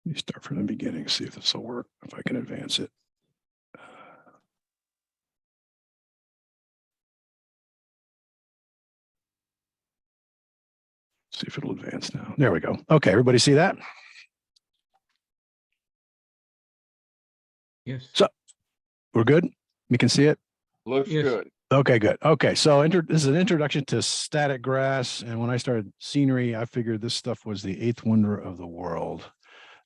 Let me start from the beginning, see if this will work, if I can advance it. See if it'll advance now. There we go. Okay, everybody see that? Yes. So we're good? We can see it? Looks Yes. good. Okay, good. Okay, so this is an introduction to static grass. And when I started scenery, I figured this stuff was the eighth wonder of the world.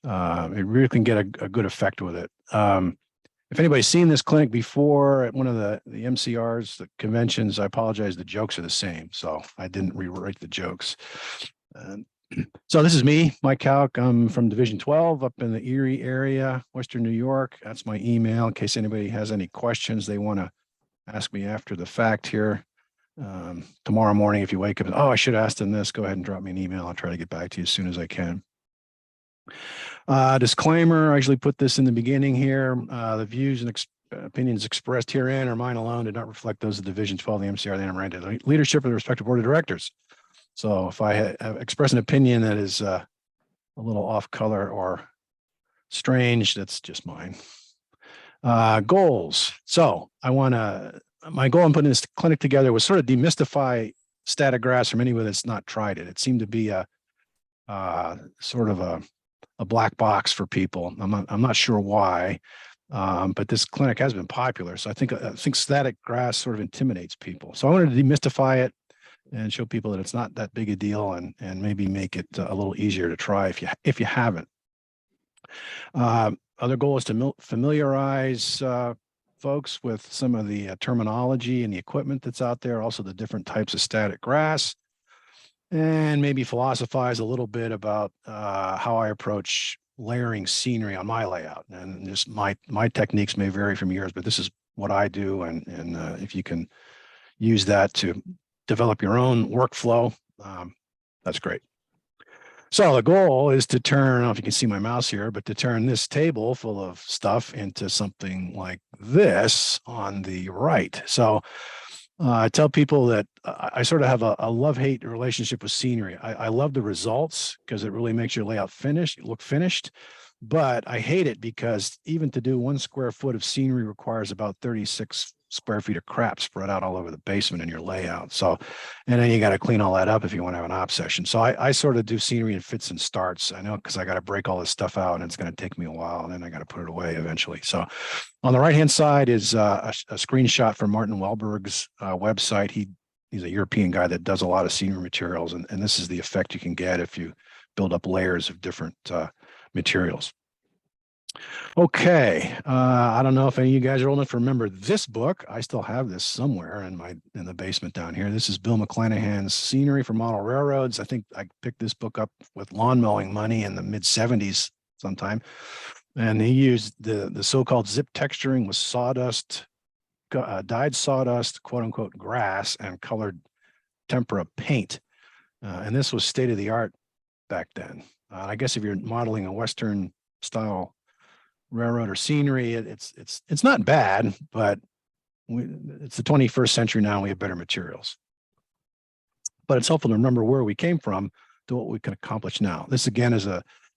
It really can get a good effect with it. If anybody's seen this clinic before at one of the MCRs, the conventions, I apologize. The jokes are the same, so I didn't rewrite the jokes. So this is me, Mike Hauk. I'm from Division 12 up in the Erie area, Western New York. That's my email in case anybody has any questions they want to ask me after the fact here. Tomorrow morning, if you wake up and, oh, I should have asked them this, go ahead and drop me an email. I'll try to get back to you as soon as I can. Disclaimer, I usually put this in the beginning here. The views and opinions expressed herein are mine alone, do not reflect those of Division 12, the MCR, the NMRA, leadership of the respective board of directors. So if I express an opinion that is a little off color or strange, that's just mine. Goals. So my goal in putting this clinic together was sort of demystify static grass from anyone that's not tried it. It seemed to be a sort of a black box for people. I'm not sure why, but this clinic has been popular. So I think static grass sort of intimidates people. So I wanted to demystify it and show people that it's not that big a deal, and maybe make it a little easier to try if you haven't. Other goal is to familiarize folks with some of the terminology and the equipment that's out there, also the different types of static grass, and maybe philosophize a little bit about how I approach layering scenery on my layout. And just my techniques may vary from yours, but this is what I do. And if you can use that to develop your own workflow, that's great. So the goal is to turn, I don't know if you can see my mouse here, but to turn this table full of stuff into something like this on the right. So I tell people that I sort of have a love-hate relationship with scenery. I love the results because it really makes your layout look finished, but I hate it because even to do 1 square foot of scenery requires about 36 square feet of crap spread out all over the basement in your layout. So, and then you got to clean all that up if you want to have an op session. So I sort of do scenery in fits and starts. I know because I got to break all this stuff out and it's going to take me a while, and then I got to put it away eventually. So on the right-hand side is a screenshot from Martin Wahlberg's website. He's a European guy that does a lot of scenery materials, and this is the effect you can get if you build up layers of different materials. Okay, I don't know if any of you guys are old enough to remember this book. I still have this somewhere in the basement down here. This is Bill McClanahan's Scenery for Model Railroads. I think I picked this book up with lawn mowing money in the mid-70s sometime. And he used the so-called zip texturing with sawdust, dyed sawdust, quote unquote, grass, and colored tempera paint. And this was state of the art back then. I guess if you're modeling a Western style railroad or scenery, it's not bad, but it's the 21st century now, and we have better materials. But it's helpful to remember where we came from to what we can accomplish now. This again is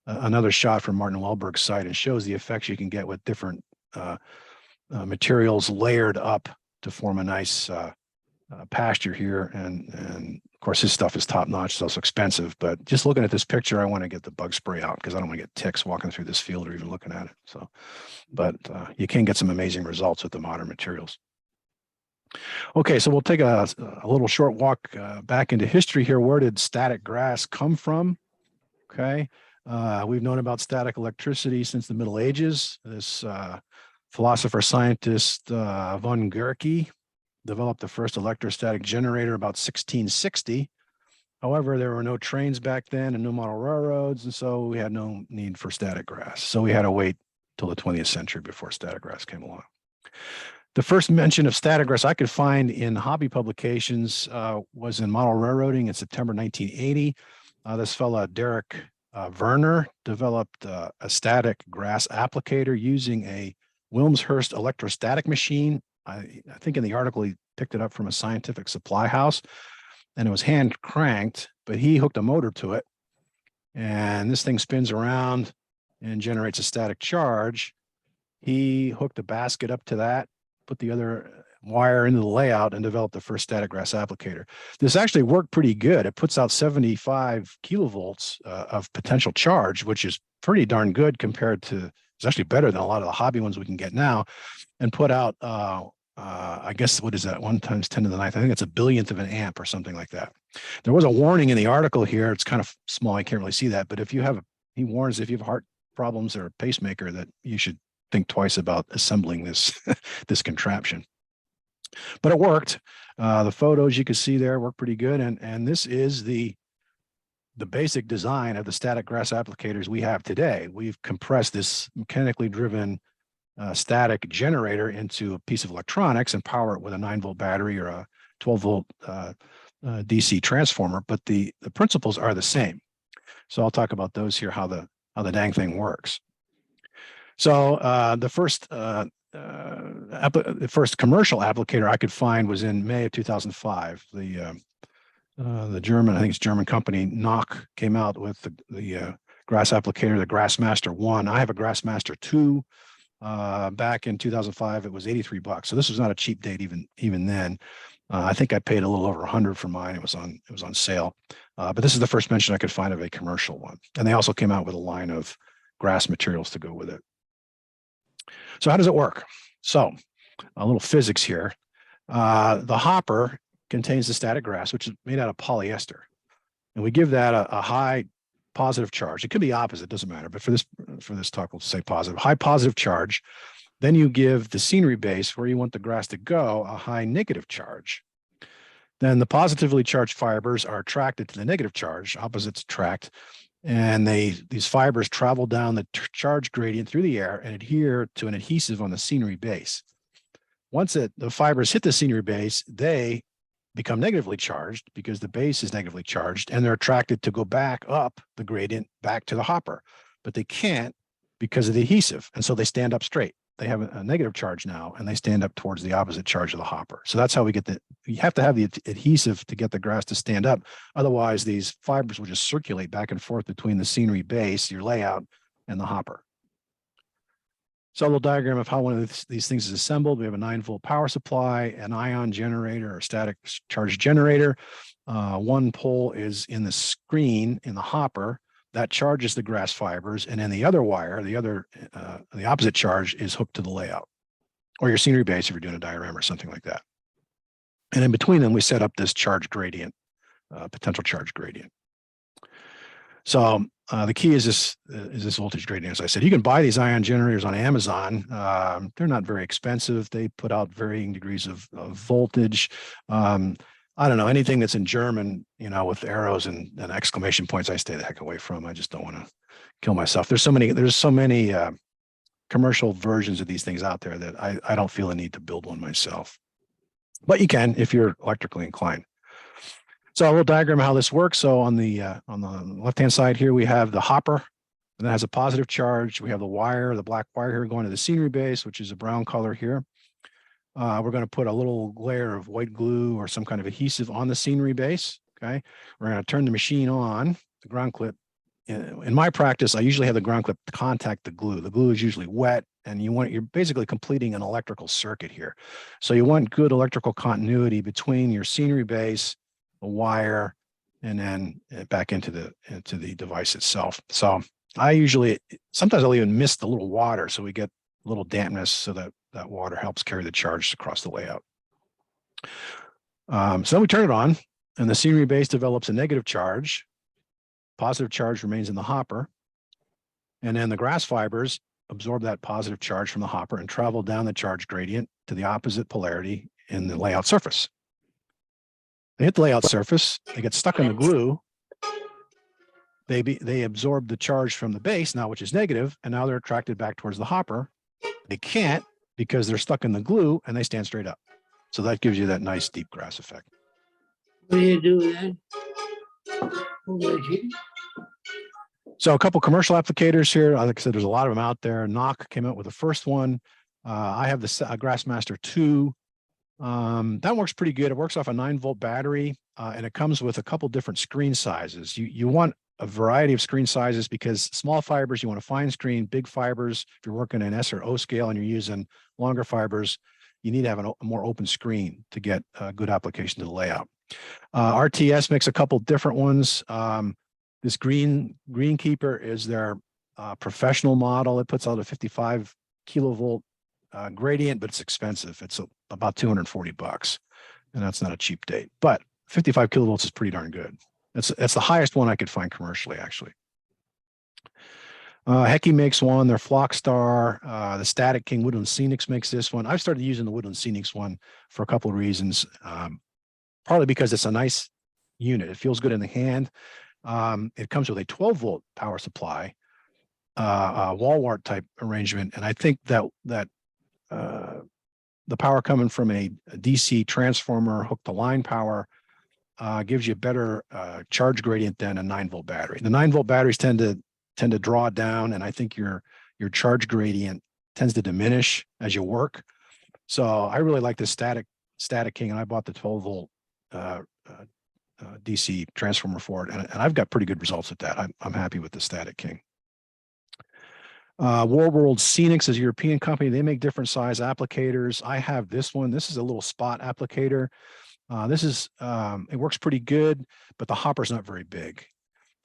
another shot from Martin Wahlberg's site, and shows the effects you can get with different materials layered up to form a nice pasture here. And of course, his stuff is top notch. It's also expensive, but just looking at this picture, I want to get the bug spray out because I don't want to get ticks walking through this field or even looking at it. So, but you can get some amazing results with the modern materials. Okay, so we'll take a little short walk back into history here. Where did static grass come from? Okay, we've known about static electricity since the Middle Ages. This philosopher scientist von Guericke developed the first electrostatic generator about 1660. However, there were no trains back then and no model railroads, and so we had no need for static grass. So we had to wait till the 20th century before static grass came along. The first mention of static grass I could find in hobby publications was in Model Railroading in September 1980. This fella, Derek Werner, developed a static grass applicator using a Wilmshurst electrostatic machine. I think in the article he picked it up from a scientific supply house, and it was hand cranked, but he hooked a motor to it, and this thing spins around and generates a static charge. He hooked a basket up to that, put the other wire into the layout, and developed the first static grass applicator. This actually worked pretty good. It puts out 75 kilovolts of potential charge, which is pretty darn good compared to, it's actually better than a lot of the hobby ones we can get now, and put out, I guess, what is that? 1 times 10 to the ninth. I think it's a billionth of an amp or something like that. There was a warning in the article here. It's kind of small. I can't really see that. But if you have, he warns if you have heart problems or a pacemaker, that you should think twice about assembling this, this contraption. But it worked. The photos you can see there work pretty good. And this is the basic design of the static grass applicators we have today. We've compressed this mechanically driven static generator into a piece of electronics and power it with a 9-volt battery or a 12-volt DC transformer, but the principles are the same. So I'll talk about those here, how the dang thing works. So the first commercial applicator I could find was in May of 2005. The German, I think it's German company, Hauk, came out with the grass applicator, the Grassmaster 1. I have a Grassmaster 2. Back in 2005, it was $83. So this was not a cheap date even then. I think I paid a little over 100 for mine. It was on sale. But this is the first mention I could find of a commercial one. And they also came out with a line of grass materials to go with it. So how does it work? So a little physics here. The hopper contains the static grass, which is made out of polyester. And we give that a high positive charge. It could be opposite, doesn't matter. But for this talk, we'll say positive. High positive charge. Then you give the scenery base, where you want the grass to go, a high negative charge. Then the positively charged fibers are attracted to the negative charge, opposites attract, and these fibers travel down the charge gradient through the air and adhere to an adhesive on the scenery base. Once the fibers hit the scenery base, they become negatively charged because the base is negatively charged, and they're attracted to go back up the gradient back to the hopper, but they can't because of the adhesive, and so they stand up straight. They have a negative charge now, and they stand up towards the opposite charge of the hopper. So that's how we get you have to have the adhesive to get the grass to stand up. Otherwise, these fibers will just circulate back and forth between the scenery base, your layout, and the hopper. So a little diagram of how one of these things is assembled. We have a 9-volt power supply, an ion generator or static charge generator. One pole is in the screen in the hopper that charges the grass fibers, and then the other wire, the opposite charge, is hooked to the layout or your scenery base if you're doing a diorama or something like that. And in between them, we set up this charge gradient, potential charge gradient. So the key is this voltage gradient. As I said, you can buy these ion generators on Amazon. They're not very expensive. They put out varying degrees of voltage. I don't know, anything that's in German, with arrows and exclamation points, I stay the heck away from. I just don't want to kill myself. There's so many commercial versions of these things out there that I don't feel a need to build one myself. But you can if you're electrically inclined. So a little diagram of how this works. So on the left-hand side here, we have the hopper, and that has a positive charge. We have the wire, the black wire here, going to the scenery base, which is a brown color here. We're going to put a little layer of white glue or some kind of adhesive on the scenery base. Okay. We're going to turn the machine on, the ground clip. In my practice, I usually have the ground clip contact the glue. The glue is usually wet, and you're basically completing an electrical circuit here. So you want good electrical continuity between your scenery base, the wire, and then back into the device itself. So sometimes I'll even miss the little water, so we get a little dampness, so that water helps carry the charge across the layout. So we turn it on, and the scenery base develops a negative charge. Positive charge remains in the hopper. And then the grass fibers absorb that positive charge from the hopper and travel down the charge gradient to the opposite polarity in the layout surface. They hit the layout surface, they get stuck in the glue. They absorb the charge from the base now, which is negative, and now they're attracted back towards the hopper. They can't because they're stuck in the glue, and they stand straight up. So that gives you that nice deep grass effect. What do you do then? So a couple commercial applicators here. Like I said, there's a lot of them out there. Hauk came out with the first one. I have the Grassmaster 2. That works pretty good. It works off a 9-volt battery, and it comes with a couple different screen sizes. You want a variety of screen sizes because small fibers, you want a fine screen. Big fibers, if you're working in S or O scale and you're using longer fibers, you need to have a more open screen to get a good application to the layout. RTS makes a couple different ones. This Greenkeeper is their professional model. It puts out a 55 kilovolt gradient, but it's expensive. It's about $240, and that's not a cheap date. But 55 kilovolts is pretty darn good. That's the highest one I could find commercially, actually. Hauk makes one. Their Flockstar, the Static King Woodland Scenics makes this one. I've started using the Woodland Scenics one for a couple of reasons. Partly because it's a nice unit. It feels good in the hand. It comes with a 12-volt power supply, wall wart type arrangement, and I think that the power coming from a DC transformer hooked to line power gives you a better charge gradient than a 9-volt battery. The 9-volt batteries tend to draw down, and I think your charge gradient tends to diminish as you work. So I really like the Static King, and I bought the 12-volt DC transformer for it, and I've got pretty good results with that. I'm happy with the Static King. World Scenics is a European company. They make different size applicators. I have this one. This is a little spot applicator. It works pretty good, but the hopper's not very big.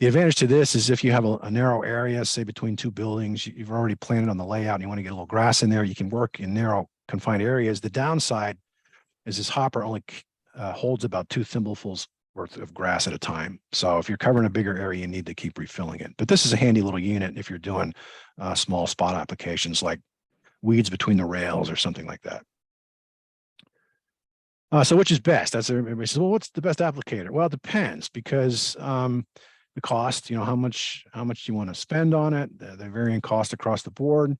The advantage to this is if you have a narrow area, say between two buildings, you've already planned on the layout and you want to get a little grass in there, you can work in narrow confined areas. The downside is this hopper only holds about 2 thimblefuls worth of grass at a time. So if you're covering a bigger area, you need to keep refilling it. But this is a handy little unit if you're doing small spot applications like weeds between the rails or something like that. So which is best? That's everybody says, well, what's the best applicator? Well, it depends because the cost, how much you want to spend on it, the varying cost across the board.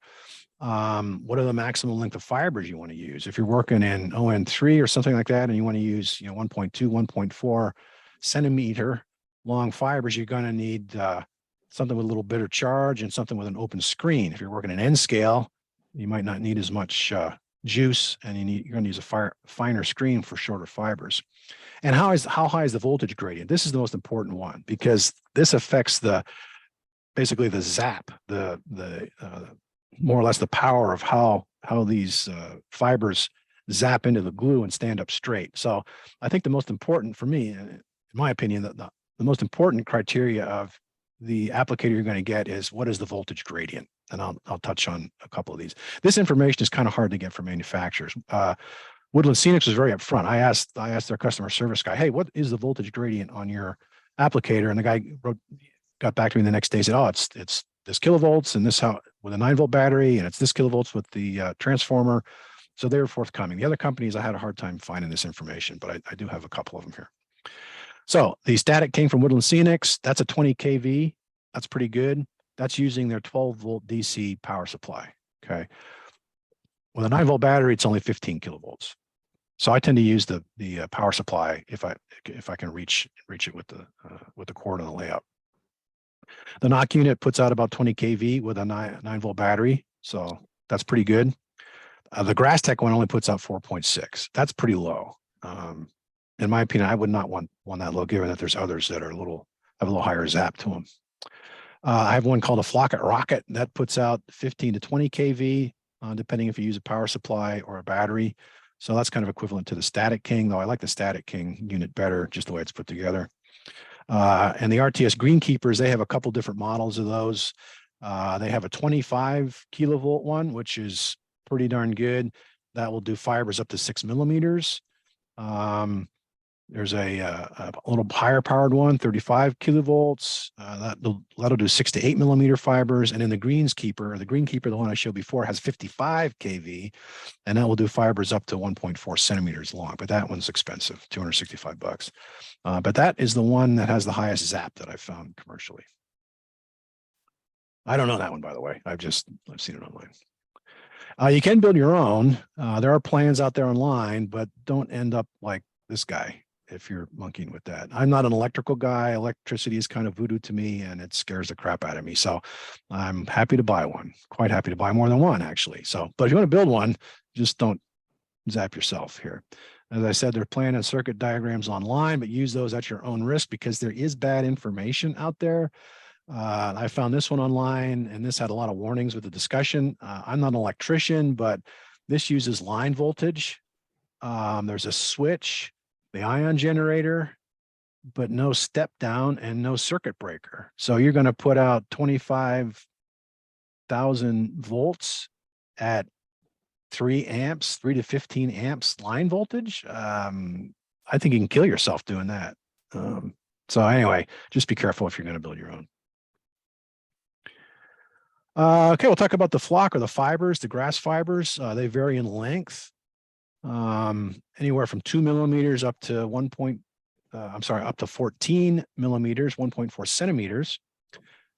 What are the maximum length of fibers you want to use? If you're working in ON3 or something like that, and you want to use 1.2, 1.4 centimeter long fibers, you're going to need something with a little better charge and something with an open screen. If you're working in N scale, you might not need as much juice, and you're going to use a finer screen for shorter fibers. And how high is the voltage gradient? This is the most important one because this affects basically the zap, the more or less the power of how these fibers zap into the glue and stand up straight. So I think the most important for me, in my opinion, the most important criteria of the applicator you're going to get is what is the voltage gradient? And I'll touch on a couple of these. This information is kind of hard to get from manufacturers. Woodland Scenics was very upfront. I asked their customer service guy, hey, what is the voltage gradient on your applicator? And the guy got back to me the next day and said, oh, it's this kilovolts and this how with a 9-volt battery, and it's this kilovolts with the transformer. So they were forthcoming. The other companies, I had a hard time finding this information, but I do have a couple of them here. So the Static King from Woodland Scenics, that's a 20 kV. That's pretty good. That's using their 12-volt DC power supply. Okay. With a 9-volt battery, it's only 15 kilovolts. So I tend to use the power supply if I can reach it with the cord on the layout. The Hauk unit puts out about 20 kV with a 9-volt battery, so that's pretty good. The Grass Tech one only puts out 4.6. That's pretty low. In my opinion, I would not want that low, given that there's others that are have a little higher zap to them. I have one called a Flocket Rocket that puts out 15 to 20 kV, depending if you use a power supply or a battery. So that's kind of equivalent to the Static King, though I like the Static King unit better, just the way it's put together. And the RTS Greenkeepers, they have a couple different models of those. They have a 25 kilovolt one, which is pretty darn good. That will do fibers up to 6 millimeters. There's a little higher powered one, 35 kilovolts. That'll do 6 to 8 millimeter fibers. And in the Greenkeeper, the one I showed before, has 55 kV, and that will do fibers up to 1.4 centimeters long. But that one's expensive, $265. But that is the one that has the highest zap that I've found commercially. I don't know that one, by the way. I've seen it online. You can build your own. There are plans out there online, but don't end up like this guy if you're monkeying with that. I'm not an electrical guy. Electricity is kind of voodoo to me, and it scares the crap out of me. So I'm happy to buy one. Quite happy to buy more than one, actually. So, but if you want to build one, just don't zap yourself here. As I said, they're plan and circuit diagrams online, but use those at your own risk because there is bad information out there. I found this one online, and this had a lot of warnings with the discussion. I'm not an electrician, but this uses line voltage. There's a switch, the ion generator, but no step down and no circuit breaker. So you're going to put out 25,000 volts at 3 amps, 3 to 15 amps line voltage. I think you can kill yourself doing that. So anyway, just be careful if you're going to build your own. Okay, we'll talk about the flock or the fibers, the grass fibers. They vary in length, anywhere from 2 millimeters up to up to 14 millimeters, 1.4 centimeters.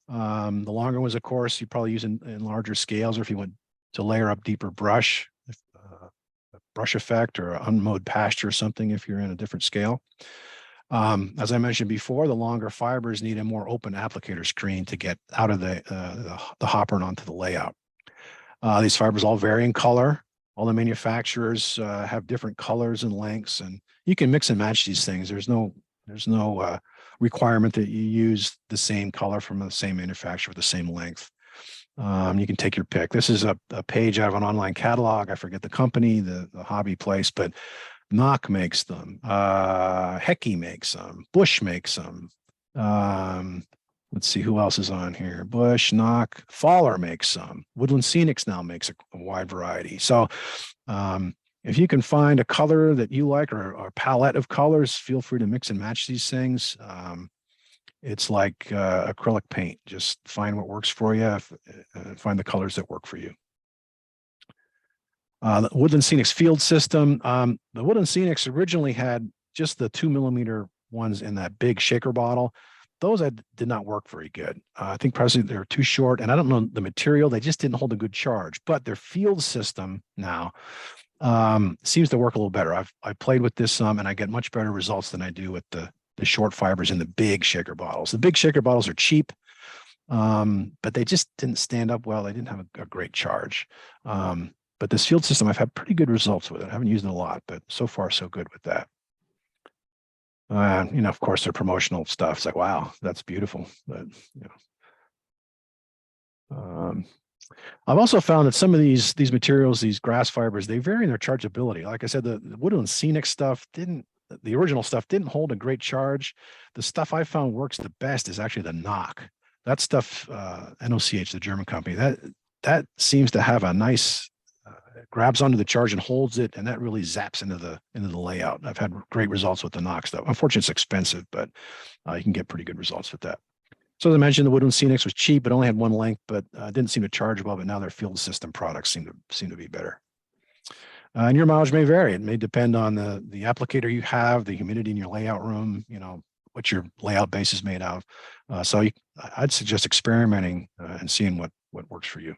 The longer ones, of course, you probably use in larger scales, or if you want to layer up deeper brush, a brush effect or unmowed pasture or something, if you're in a different scale. As I mentioned before, the longer fibers need a more open applicator screen to get out of the hopper and onto the layout. These fibers all vary in color. All the manufacturers have different colors and lengths, and you can mix and match these things. There's no requirement that you use the same color from the same manufacturer with the same length. You can take your pick. This is a page out of an online catalog. I forget the company, the hobby place, but Hauk makes them. Hecky makes them. Bush makes them. Let's see who else is on here. Bush, Hauk, Faller makes some. Woodland Scenics now makes a wide variety. So if you can find a color that you like or a palette of colors, feel free to mix and match these things. It's like acrylic paint. Just find what works for you, find the colors that work for you. The Woodland Scenics field system. The Woodland Scenics originally had just the 2 millimeter ones in that big shaker bottle. Those did not work very good. I think probably they're too short, and I don't know the material. They just didn't hold a good charge. But their field system now seems to work a little better. I played with this some, and I get much better results than I do with the short fibers in the big shaker bottles. The big shaker bottles are cheap, but they just didn't stand up well. They didn't have a great charge. But this field system, I've had pretty good results with it. I haven't used it a lot, but so far so good with that. Of course, their promotional stuff. It's like, wow, that's beautiful. But I've also found that some of these materials, these grass fibers, they vary in their chargeability. Like I said, the Woodland Scenic stuff the original stuff didn't hold a great charge. The stuff I found works the best is actually the Hauk. That stuff, NOCH, the German company, that seems to have a nice grabs onto the charge and holds it, and that really zaps into the layout. I've had great results with the Hauk stuff. Unfortunately, it's expensive, but you can get pretty good results with that. So as I mentioned, the Woodland Scenics was cheap. It only had one length, but didn't seem to charge well. But now their field system products seem to be better. And your mileage may vary. It may depend on the applicator you have, the humidity in your layout room, what your layout base is made of. So I'd suggest experimenting and seeing what works for you.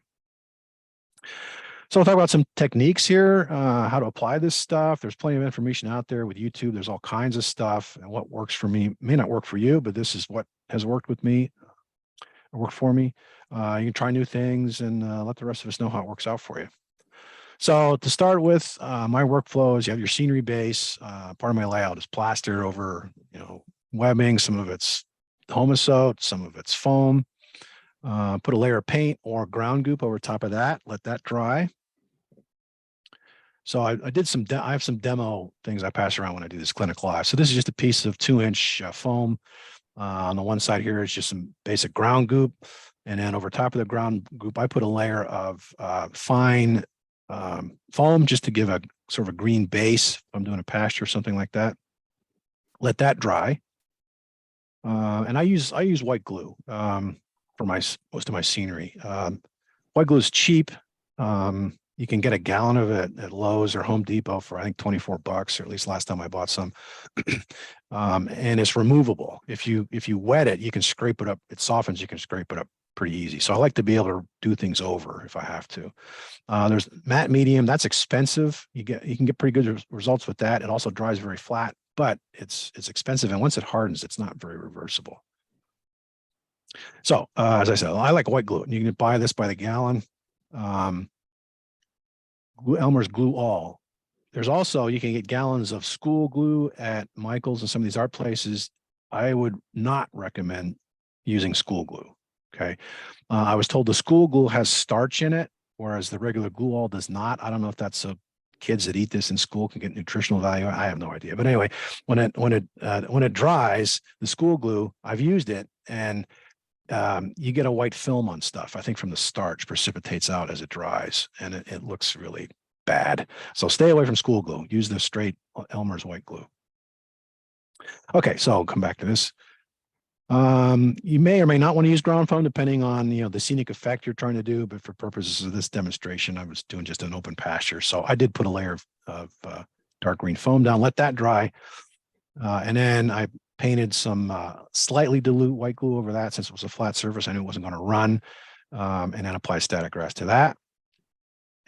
So we'll talk about some techniques here, how to apply this stuff. There's plenty of information out there with YouTube. There's all kinds of stuff, and what works for me may not work for you, but this is what has worked with me, worked for me. You can try new things and let the rest of us know how it works out for you. So to start with, my workflow is you have your scenery base. Part of my layout is plaster over, webbing. Some of it's homosote, some of it's foam. Put a layer of paint or ground goop over top of that. Let that dry. So I have some demo things I pass around when I do this clinic live. So this is just a piece of 2-inch foam. On the one side here is just some basic ground goop. And then over top of the ground goop, I put a layer of fine foam just to give a sort of a green base. If I'm doing a pasture or something like that. Let that dry. And I use white glue for most of my scenery. White glue is cheap. You can get a gallon of it at Lowe's or Home Depot for, I think, $24, or at least last time I bought some. And it's removable. If you wet it, you can scrape it up. It softens. You can scrape it up pretty easy. So I like to be able to do things over if I have to. There's matte medium. That's expensive. You can get pretty good results with that. It also dries very flat, but it's expensive. And once it hardens, it's not very reversible. So as I said, I like white glue. You can buy this by the gallon. Elmer's Glue All There's also, you can get gallons of school glue at Michael's and some of these art places. I would not recommend using school glue. Okay. I was told the school glue has starch in it, whereas the regular glue all does not. I don't know if that's a kids that eat this in school can get nutritional value. I have no idea. But anyway, when it dries, the school glue, I've used it, and you get a white film on stuff. I think from the starch precipitates out as it dries, and it looks really bad. So stay away from school glue. Use the straight Elmer's white glue. Okay, so I'll come back to this. You may or may not want to use ground foam depending on the scenic effect you're trying to do, but for purposes of this demonstration, I was doing just an open pasture. So I did put a layer of dark green foam down, let that dry, and then I painted some slightly dilute white glue over that since it was a flat surface. I knew it wasn't going to run, and then apply static grass to that.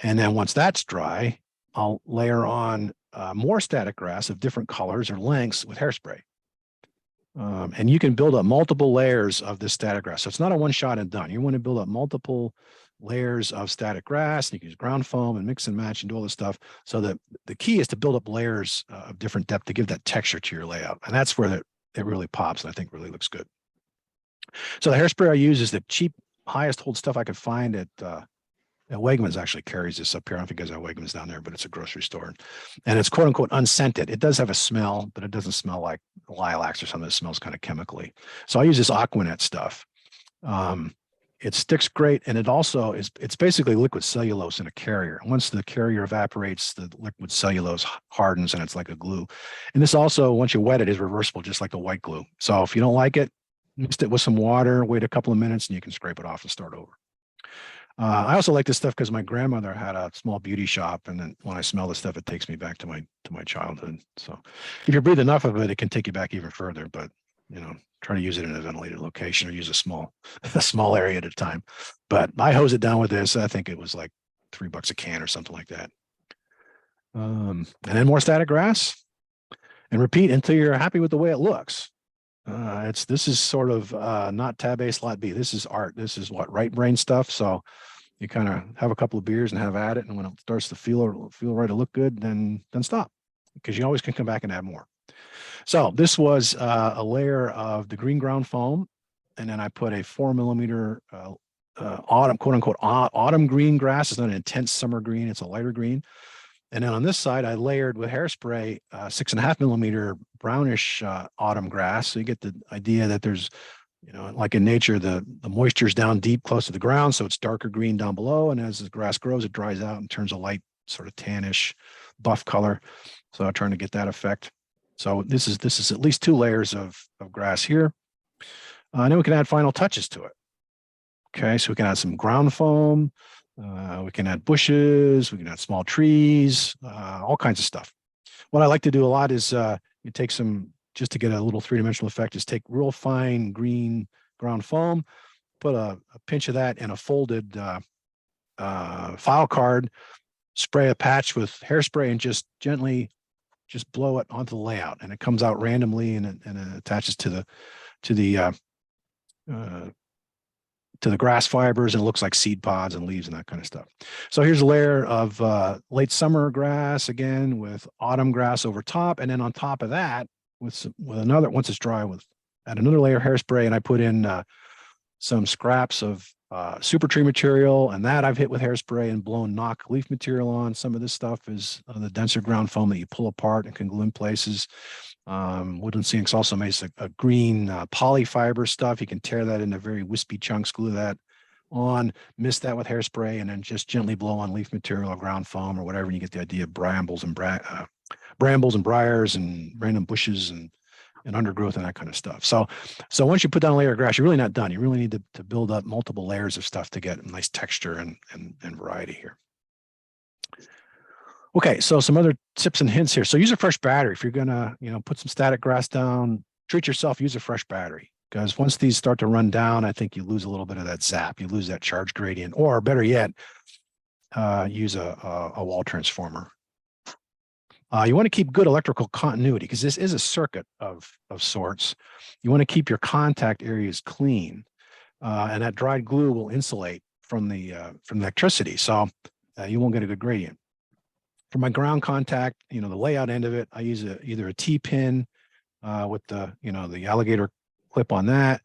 And then once that's dry, I'll layer on more static grass of different colors or lengths with hairspray. And you can build up multiple layers of this static grass. So it's not a one shot and done. You want to build up multiple layers of static grass. And you can use ground foam and mix and match and do all this stuff. So that the key is to build up layers of different depth to give that texture to your layout. And that's where it really pops and I think really looks good. So the hairspray I use is the cheap, highest hold stuff I could find at Wegmans. Actually carries this up here. I don't know if you guys have Wegmans down there, but it's a grocery store. And it's quote unquote unscented. It does have a smell, but it doesn't smell like lilacs or something. It smells kind of chemically. So I use this Aquanet stuff. It sticks great. And it also it's basically liquid cellulose in a carrier. Once the carrier evaporates, the liquid cellulose hardens and it's like a glue. And this also, once you wet it, is reversible, just like the white glue. So if you don't like it, mix it with some water, wait a couple of minutes, and you can scrape it off and start over. I also like this stuff because my grandmother had a small beauty shop, and then when I smell this stuff, it takes me back to my childhood. So, if you breathe enough of it, it can take you back even further. But try to use it in a ventilated location or use a small area at a time. But I hose it down with this. I think it was like $3 a can or something like that. And then more static grass, and repeat until you're happy with the way it looks. This is sort of not tab A slot B. This is art. This is what right brain stuff. So you kind of have a couple of beers and have at it, and when it starts to feel right to look good, then stop, because you always can come back and add more. So this was a layer of the green ground foam, and then I put a 4mm autumn, quote unquote, autumn green grass. It's not an intense summer green; it's a lighter green. And then on this side, I layered with hairspray 6.5mm brownish autumn grass. So you get the idea that there's, like in nature, the moisture's down deep close to the ground. So it's darker green down below. And as the grass grows, it dries out and turns a light sort of tannish buff color. So I'm trying to get that effect. So this is at least 2 layers of grass here. And then we can add final touches to it. Okay, so we can add some ground foam. We can add bushes, we can add small trees, all kinds of stuff. What I like to do a lot is you take some, just to get a little 3-dimensional effect, is take real fine green ground foam, put a pinch of that in a folded file card, spray a patch with hairspray, and just gently blow it onto the layout. And it comes out randomly, and it attaches to the grass fibers, and it looks like seed pods and leaves and that kind of stuff. So here's a layer of late summer grass again with autumn grass over top, and then on top of that with another, once it's dry, add another layer of hairspray, and I put in some scraps of super tree material, and that I've hit with hairspray and blown knock leaf material on. Some of this stuff is the denser ground foam that you pull apart and can glue in places. Woodland Scenic's also makes a green poly fiber stuff. You can tear that into very wispy chunks, glue that on, mist that with hairspray, and then just gently blow on leaf material or ground foam or whatever, and you get the idea of brambles and briars and random bushes and undergrowth and that kind of stuff. So once you put down a layer of grass, you're really not done. You really need to build up multiple layers of stuff to get a nice texture and variety here. Okay, so some other tips and hints here. So use a fresh battery. If you're gonna, put some static grass down, treat yourself, use a fresh battery. Because once these start to run down, I think you lose a little bit of that zap. You lose that charge gradient, or better yet, use a wall transformer. You want to keep good electrical continuity, because this is a circuit of sorts. You want to keep your contact areas clean, and that dried glue will insulate from the electricity, so you won't get a good gradient. For my ground contact, the layout end of it, I use either a T-pin with the alligator clip on that,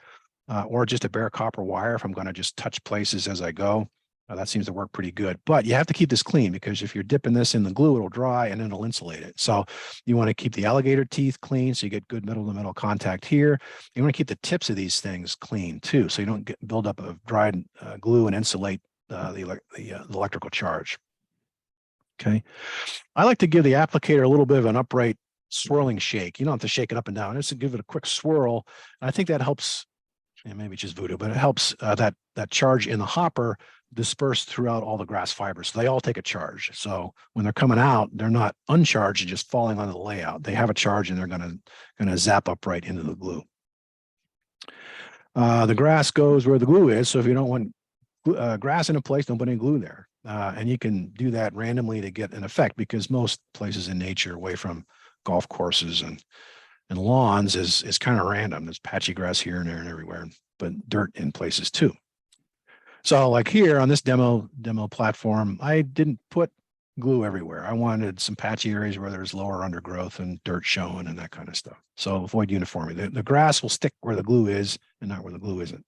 or just a bare copper wire if I'm going to just touch places as I go. That seems to work pretty good. But you have to keep this clean, because if you're dipping this in the glue, it'll dry and it'll insulate it. So you want to keep the alligator teeth clean so you get good metal-to-metal contact here. You want to keep the tips of these things clean too, so you don't get buildup of dried glue and insulate the electrical charge. Okay. I like to give the applicator a little bit of an upright swirling shake. You don't have to shake it up and down. Just to give it a quick swirl. And I think that helps, and maybe it's just voodoo, but it helps that charge in the hopper disperse throughout all the grass fibers. So they all take a charge. So when they're coming out, they're not uncharged and just falling onto the layout. They have a charge and they're gonna zap up right into the glue. The grass goes where the glue is. So if you don't want grass in a place, don't put any glue there. And you can do that randomly to get an effect, because most places in nature away from golf courses and lawns is kind of random. There's patchy grass here and there and everywhere, but dirt in places too. So like here on this demo platform, I didn't put glue everywhere. I wanted some patchy areas where there's lower undergrowth and dirt showing and that kind of stuff. So avoid uniformity. The grass will stick where the glue is and not where the glue isn't.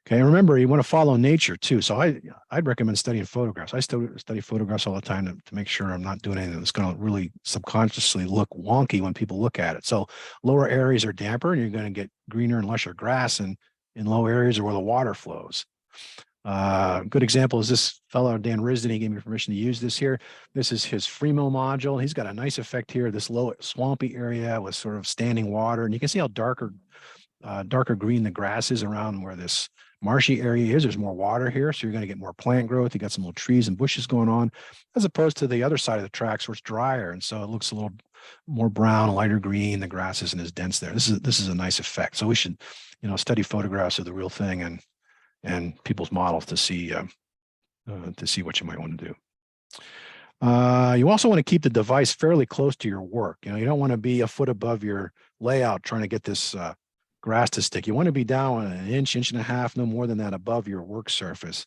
Okay, and remember, you want to follow nature too. So I'd recommend studying photographs. I still study photographs all the time to make sure I'm not doing anything that's going to really subconsciously look wonky when people look at it. So lower areas are damper, and you're going to get greener and lusher grass in low areas or where the water flows. Good example is this fellow, Dan Risden. He gave me permission to use this here. This is his Fremo module. He's got a nice effect here, this low swampy area with sort of standing water. And you can see how darker green the grass is around where this marshy area is. There's more water here, so you're going to get more plant growth. You got some little trees and bushes going on, as opposed to the other side of the tracks where it's drier, and so it looks a little more brown, lighter green. The grass isn't as dense there. This is a nice effect. So we should, study photographs of the real thing and people's models to see what you might want to do. You also want to keep the device fairly close to your work. You don't want to be a foot above your layout trying to get this grass to stick. You want to be down an inch and a half, no more than that, above your work surface.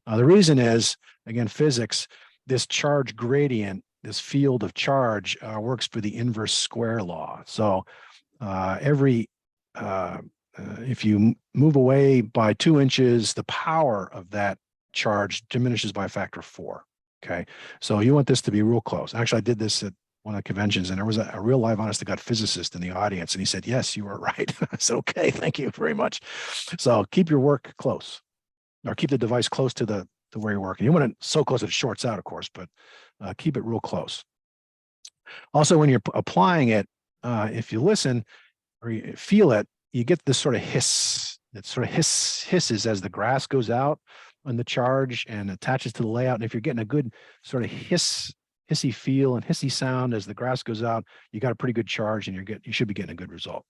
The reason is, again, physics. This charge gradient, this field of charge, works for the inverse square law. So if you move away by 2 inches, the power of that charge diminishes by a factor of 4. Okay, so you want this to be real close. Actually, I did this at one of the conventions, and there was a real live honest to God physicist in the audience, and he said, "Yes, you are right." I said, "Okay, thank you very much." So keep your work close, or keep the device close to where you're working. You want it so close that it shorts out, of course, but keep it real close. Also, when you're applying it, if you listen or you feel it, you get this sort of hiss. It sort of hisses as the grass goes out on the charge and attaches to the layout. And if you're getting a good sort of hissy feel and hissy sound as the grass goes out, you got a pretty good charge, and you should be getting a good result.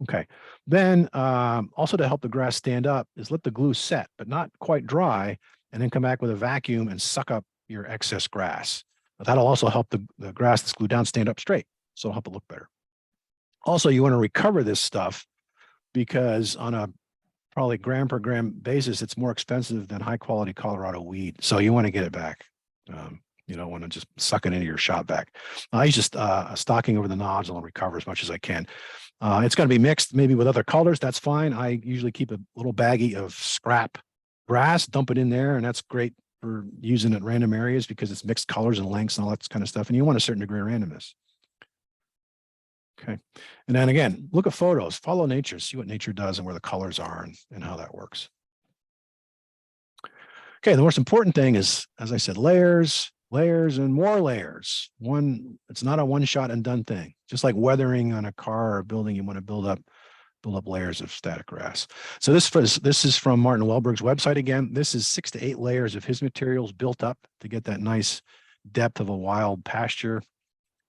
Okay. Then also to help the grass stand up is let the glue set, but not quite dry, and then come back with a vacuum and suck up your excess grass. But that'll also help the grass that's glued down stand up straight. So it'll help it look better. Also, you want to recover this stuff, because on a probably gram per gram basis, it's more expensive than high quality Colorado weed. So you want to get it back. You don't want to just suck it into your shop back. I use just stocking over the nozzle and recover as much as I can. It's going to be mixed maybe with other colors. That's fine. I usually keep a little baggie of scrap grass, dump it in there, and that's great for using at random areas because it's mixed colors and lengths and all that kind of stuff. And you want a certain degree of randomness. Okay. And then again, look at photos, follow nature, see what nature does and where the colors are and how that works. Okay. The most important thing is, as I said, layers, and more layers. It's not a one shot and done thing. Just like weathering on a car or a building, you want to build up layers of static grass. So this is from Martin Welberg's website again. This is 6 to 8 layers of his materials built up to get that nice depth of a wild pasture.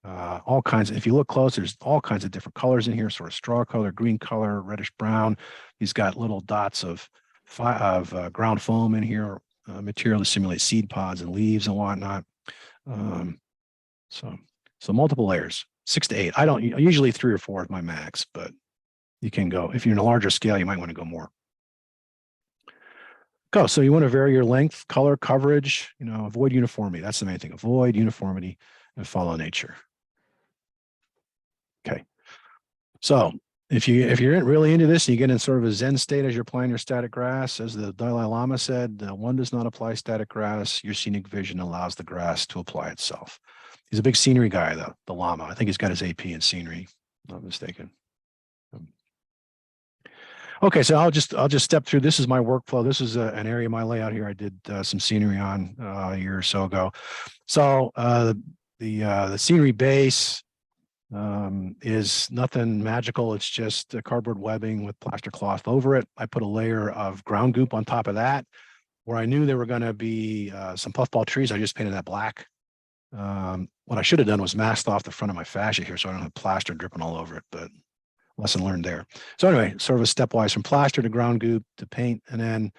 All kinds. If you look close, there's all kinds of different colors in here, sort of straw color, green color, reddish brown. He's got little dots of ground foam in here, material to simulate seed pods and leaves and whatnot. So multiple layers, 6 to 8. Usually 3 or 4 is my max, but you can go, if you're in a larger scale, you might want to go more. go. So you want to vary your length, color, coverage, avoid uniformity. That's the main thing. Avoid uniformity and follow nature. Okay. So if you're really into this and you get in sort of a Zen state as you're applying your static grass, as the Dalai Lama said, one does not apply static grass. Your scenic vision allows the grass to apply itself. He's a big scenery guy, though, the Lama. I think he's got his AP in scenery, if I'm not mistaken. Okay, so I'll just step through. This is my workflow. This is an area of my layout here. I did some scenery on a year or so ago. So the scenery base is nothing magical. It's just a cardboard webbing with plaster cloth over it. I put a layer of ground goop on top of that. Where I knew there were going to be some puffball trees, I just painted that black. What I should have done was masked off the front of my fascia here so I don't have plaster dripping all over it, but lesson learned there. So anyway, sort of a stepwise from plaster to ground goop to paint. And then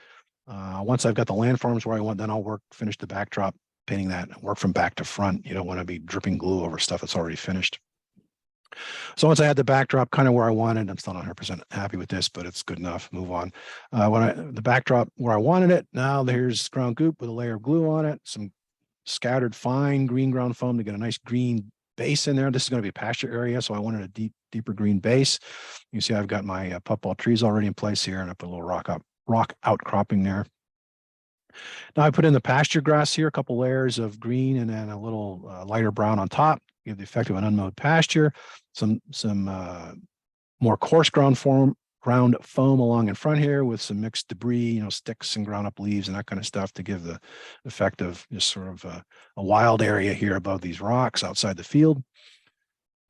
once I've got the landforms where I want, then I'll finish the backdrop, painting that, and work from back to front. You don't want to be dripping glue over stuff that's already finished. So once I had the backdrop kind of where I wanted, I'm still not 100% happy with this, but it's good enough. Move on. The backdrop where I wanted it, now there's ground goop with a layer of glue on it, some scattered fine green ground foam to get a nice green base in there. This is going to be a pasture area, so I wanted a deeper green base. You see I've got my puffball trees already in place here, and I put a little rock outcropping there. Now I put in the pasture grass here, a couple layers of green and then a little lighter brown on top, give the effect of an unmowed pasture. Some more coarse ground foam along in front here with some mixed debris, sticks and ground up leaves and that kind of stuff to give the effect of just sort of a wild area here above these rocks outside the field.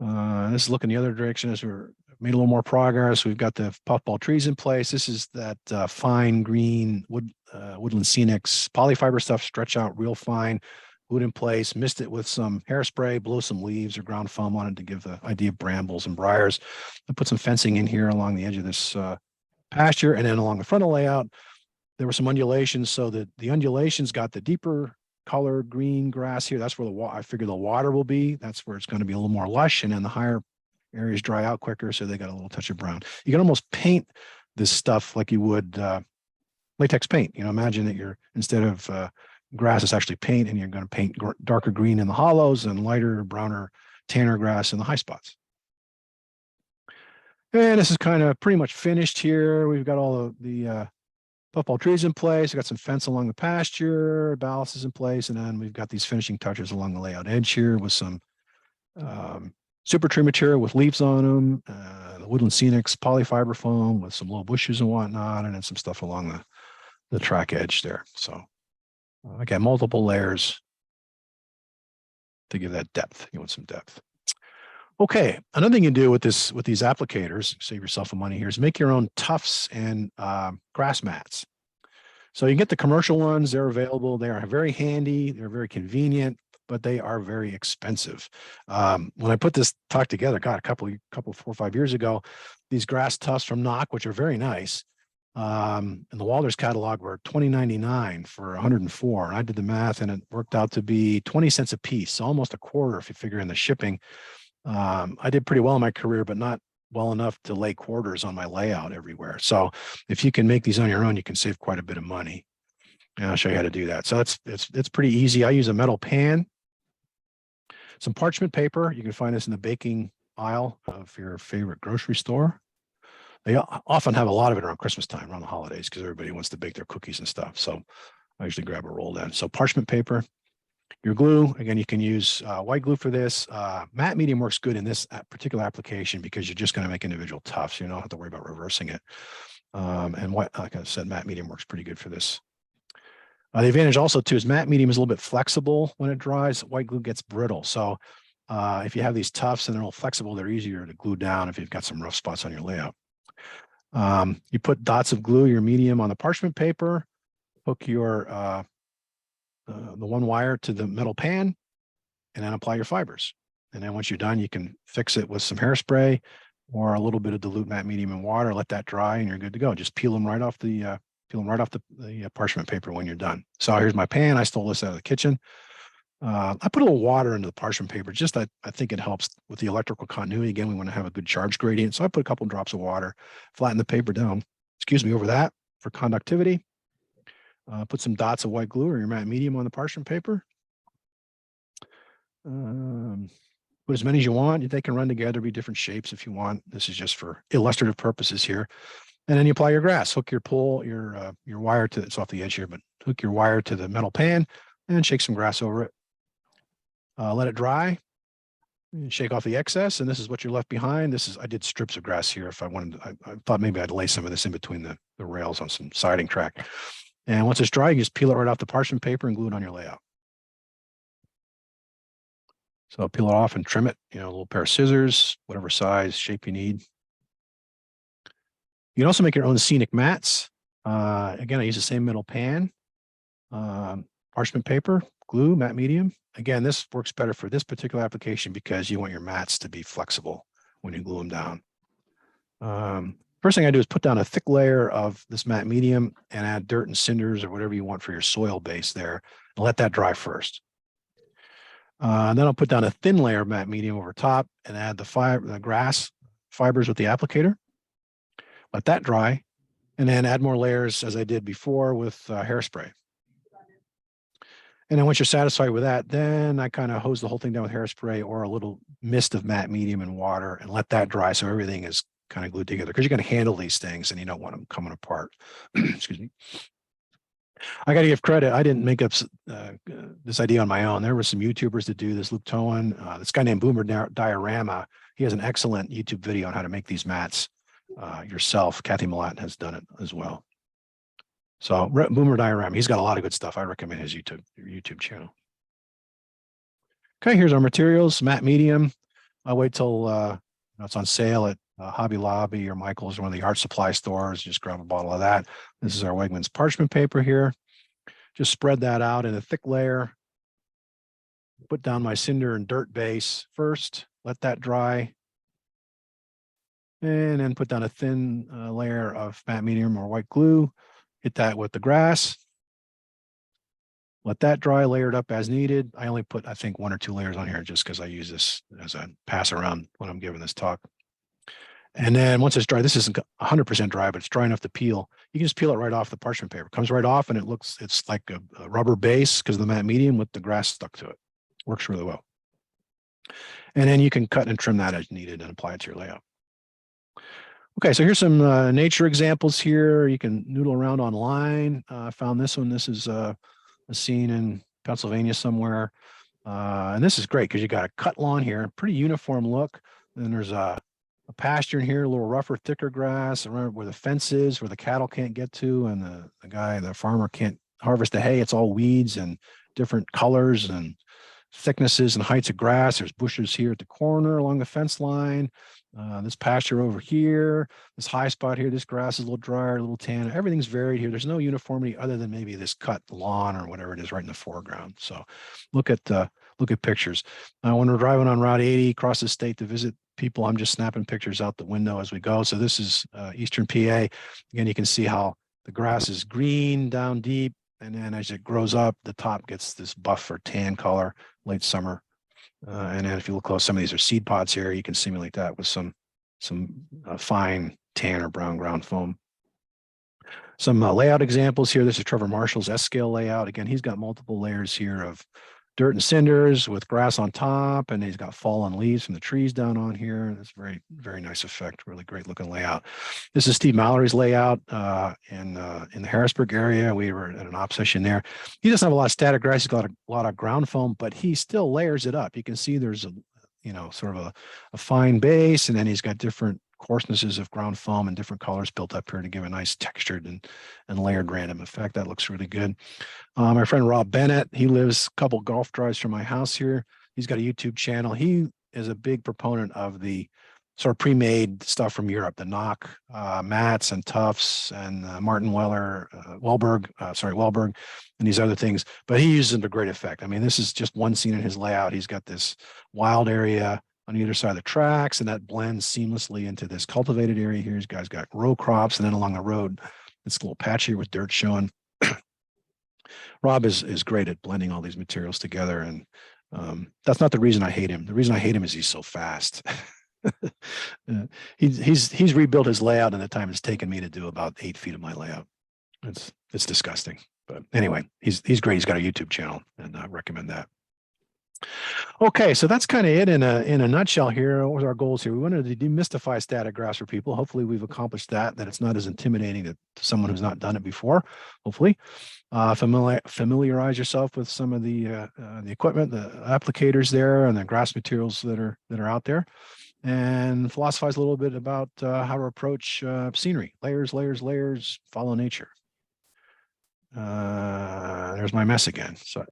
This is looking the other direction as we're made a little more progress. We've got the puffball trees in place. This is that fine green woodland scenics polyfiber stuff, stretch out real fine, wood in place, mist it with some hairspray, blow some leaves or ground foam on it to give the idea of brambles and briars. I put some fencing in here along the edge of this pasture, and then along the frontal layout, there were some undulations. So that the undulations got the deeper colored green grass here. That's where I figure the water will be. That's where it's going to be a little more lush, and then the higher areas dry out quicker, so they got a little touch of brown. You can almost paint this stuff like you would latex paint. Imagine that you're, instead of grass, it's actually paint, and you're going to paint darker green in the hollows and lighter browner tanner grass in the high spots. And this is kind of pretty much finished here. We've got all of the puffball trees in place. We've got some fence along the pasture, ballast is in place, and then we've got these finishing touches along the layout edge here with some super tree material with leaves on them, the woodland scenics polyfiber foam with some low bushes and whatnot, and then some stuff along the track edge there. So again, multiple layers to give that depth. You want some depth. Okay, another thing you do with these applicators, save yourself some money here, is make your own tufts and grass mats. So you get the commercial ones, they're available. They are very handy, they're very convenient, but they are very expensive. When I put this talk together, God, a couple 4 or 5 years ago, these grass tufts from Hauk, which are very nice, in the Walder's catalog were $20.99 for 104. And I did the math, and it worked out to be 20 cents a piece, so almost a quarter if you figure in the shipping. I did pretty well in my career, but not well enough to lay quarters on my layout everywhere. So if you can make these on your own, you can save quite a bit of money. And I'll show you how to do that. So it's pretty easy. I use a metal pan, some parchment paper. You can find this in the baking aisle of your favorite grocery store. They often have a lot of it around Christmas time, around the holidays, because everybody wants to bake their cookies and stuff. So I usually grab a roll then. So parchment paper, your glue, again, you can use white glue for this. Matte medium works good in this particular application because you're just going to make individual tufts. You don't have to worry about reversing it. And like I said, matte medium works pretty good for this. The advantage also too is matte medium is a little bit flexible when it dries. White glue gets brittle. So if you have these tufts and they're all flexible, they're easier to glue down if you've got some rough spots on your layout. You put dots of glue, your medium, on the parchment paper, hook your the one wire to the metal pan, and then apply your fibers. And then once you're done, you can fix it with some hairspray or a little bit of dilute matte medium in water, let that dry, and you're good to go. Just peel them right off the parchment paper when you're done. So here's my pan. I stole this out of the kitchen. I put a little water into the parchment paper. Just I think it helps with the electrical continuity. Again, we want to have a good charge gradient. So I put a couple drops of water, flatten the paper down, over that for conductivity. Put some dots of white glue or your matte medium on the parchment paper. Put as many as you want. They can run together, be different shapes if you want. This is just for illustrative purposes here. And then you apply your grass. Hook your your wire to, it's off the edge here, but hook your wire to the metal pan and shake some grass over it. Let it dry. And shake off the excess, and this is what you're left behind. I did strips of grass here. If I wanted, I thought maybe I'd lay some of this in between the rails on some siding track. And once it's dry, you just peel it right off the parchment paper and glue it on your layout. So peel it off and trim it, a little pair of scissors, whatever size, shape you need. You can also make your own scenic mats. Again, I use the same metal pan, parchment paper, glue, matte medium. Again, this works better for this particular application because you want your mats to be flexible when you glue them down. First thing I do is put down a thick layer of this matte medium and add dirt and cinders or whatever you want for your soil base there, and let that dry first. And then I'll put down a thin layer of matte medium over top and add the grass fibers with the applicator. Let that dry, and then add more layers as I did before with hairspray. And then once you're satisfied with that, then I kind of hose the whole thing down with hairspray or a little mist of matte medium and water and let that dry so everything is kind of glued together, because you're going to handle these things and you don't want them coming apart. Excuse me. I got to give credit. I didn't make up this idea on my own. There were some YouTubers that do this. Luke Towan, this guy named Boomer Diorama. He has an excellent YouTube video on how to make these mats yourself. Kathy Milat has done it as well. So Boomer Diorama, he's got a lot of good stuff. I recommend his YouTube channel. Okay, here's our materials, matte medium. I'll wait till it's on sale at Hobby Lobby or Michael's or one of the art supply stores. Just grab a bottle of that. This is our Wegmans parchment paper here. Just spread that out in a thick layer. Put down my cinder and dirt base first. Let that dry. And then put down a thin layer of matte medium or white glue. Hit that with the grass. Let that dry, layer it up as needed. I only put, I think, 1 or 2 layers on here just because I use this as a pass around when I'm giving this talk. And then once it's dry, this isn't 100% dry, but it's dry enough to peel. You can just peel it right off the parchment paper. It comes right off, and it's like a rubber base because of the matte medium with the grass stuck to it. Works really well. And then you can cut and trim that as needed and apply it to your layout. Okay, so here's some nature examples here. You can noodle around online. I found this one. This is a scene in Pennsylvania somewhere. And this is great because you got a cut lawn here, pretty uniform look. Then there's a pasture in here, a little rougher, thicker grass around where the fence is, where the cattle can't get to, and the farmer can't harvest the hay. It's all weeds and different colors and thicknesses and heights of grass. There's bushes here at the corner along the fence line. This pasture over here, this high spot here, this grass is a little drier, a little tan. Everything's varied here. There's no uniformity other than maybe this cut lawn or whatever it is right in the foreground. So look at pictures. When we're driving on Route 80 across the state to visit people, I'm just snapping pictures out the window as we go. So this is Eastern PA. Again, you can see how the grass is green down deep. And then as it grows up, the top gets this buff or tan color late summer. And then if you look close, some of these are seed pods here. You can simulate that with some fine tan or brown ground foam. Some layout examples here. This is Trevor Marshall's S-scale layout. Again, he's got multiple layers here of dirt and cinders with grass on top, and he's got fallen leaves from the trees down on here. That's very, very nice effect. Really great looking layout. This is Steve Mallory's layout in the Harrisburg area. We were at an op session there. He doesn't have a lot of static grass. He's got a lot of ground foam, but he still layers it up. You can see there's sort of a fine base, and then he's got different coarsenesses of ground foam and different colors built up here to give a nice textured and layered random effect. That looks really good. My friend Rob Bennett, he lives a couple golf drives from my house here. He's got a YouTube channel. He is a big proponent of the sort of pre-made stuff from Europe, the Knock mats and Tufts and Martin Wellberg, and these other things. But he uses them to great effect. I mean, this is just one scene in his layout. He's got this wild area on either side of the tracks, and that blends seamlessly into this cultivated area here. This guy's got row crops, and then along the road, this little patch here with dirt showing. Rob is great at blending all these materials together, and that's not the reason I hate him. The reason I hate him is he's so fast. He's rebuilt his layout in the time it's taken me to do about 8 feet of my layout. It's disgusting. But anyway, he's great. He's got a YouTube channel, and I recommend that. Okay, so that's kind of it in a nutshell here. What was our goals here? We wanted to demystify static graphs for people. Hopefully we've accomplished that it's not as intimidating to someone who's not done it before, hopefully. Familiarize yourself with some of the equipment, the applicators there, and the grass materials that are out there, and philosophize a little bit about how to approach scenery, layers, follow nature. There's my mess again. So